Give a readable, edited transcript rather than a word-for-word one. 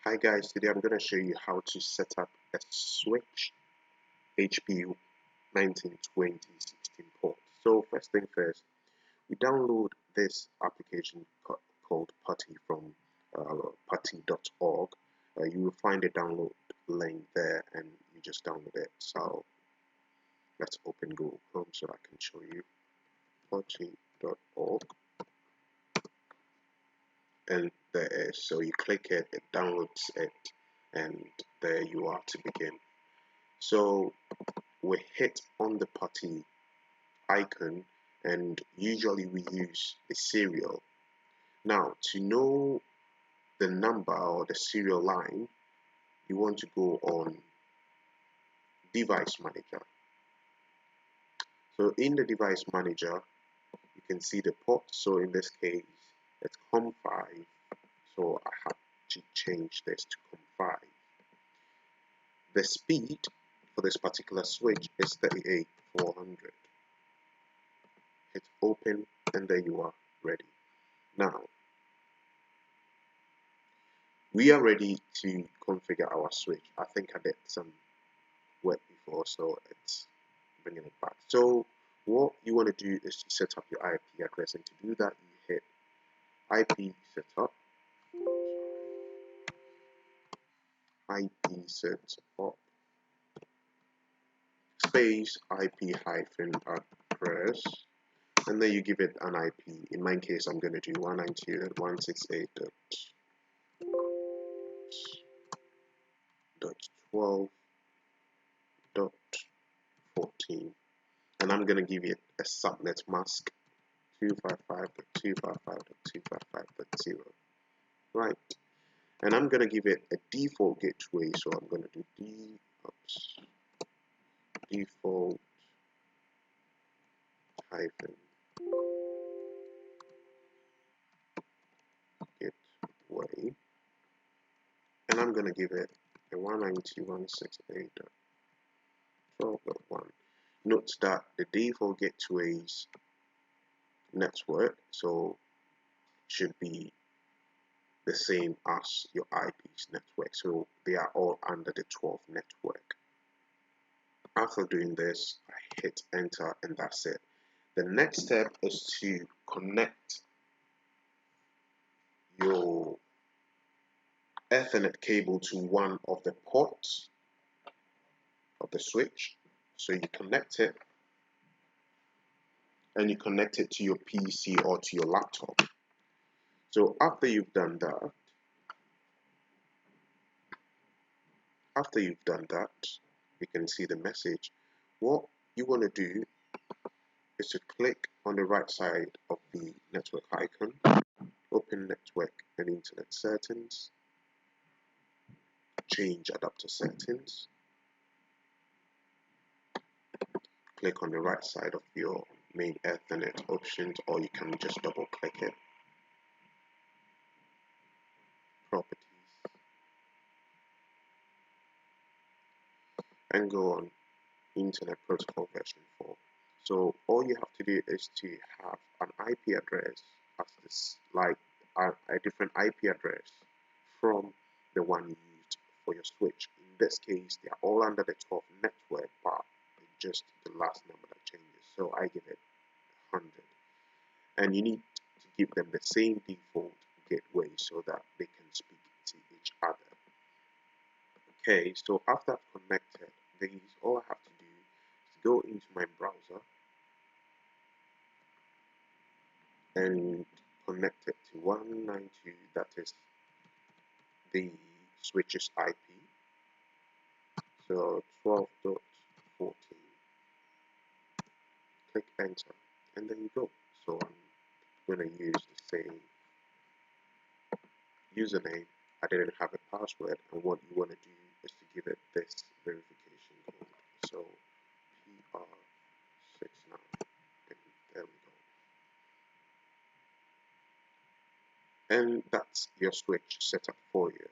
Hi guys, today I'm going to show you how to set up a switch HP 192016 port. So first thing first, we download this application called Putty from putty.org. You will find a download link there and you just download it. So let's open Google Chrome so I can show you putty.org. And there is, so you click it, it downloads it, and there you are to begin. So we hit on the Putty icon, and usually we use the serial. Now to know the number or the serial line, you want to go on device manager. So in the device manager you can see the port. So in this case it's COM5, so I have to change this to COM5. The speed for this particular switch is 38400. Hit open and there you are, ready. Now we are ready to configure our switch. I think I did some work before, so it's bringing it back. So what you want to do is to set up your IP address, and to do that you hit IP setup, space IP hyphen address, and then you give it an IP. In my case, I'm going to do 192.168.12.14, and I'm going to give it a subnet mask 255.255.255.0, right? And I'm going to give it a default gateway, so I'm going to do default hyphen gateway, and I'm going to give it a 192.168.12.1. Note that the default gateway's network should be the same as your IP's network, so they are all under the 12 network. After doing this, I hit enter and that's it. The next step is to connect your Ethernet cable to one of the ports of the switch. So you connect it, and you connect it to your PC or to your laptop. So after you've done that, you can see the message. What you want to do is to click on the right side of the network icon, open network and internet settings, change adapter settings, click on the right side of your main Ethernet options, or you can just double click it, properties, and go on Internet Protocol version 4. So all you have to do is to have an IP address as this, like a different IP address from the one you used for your switch. In this case, they are all under the 12 network, but just the last number that changes. So I give it 100, and you need to give them the same default gateway so that they can speak to each other. Okay, so after I've connected these, all I have to do is go into my browser and connect it to 192, that is the switch's IP, so 12.14. Click enter and there you go. So I'm going to use the same username. I didn't have a password, and what you want to do is to give it this verification code, so PR69, and there we go. And that's your switch setup for you.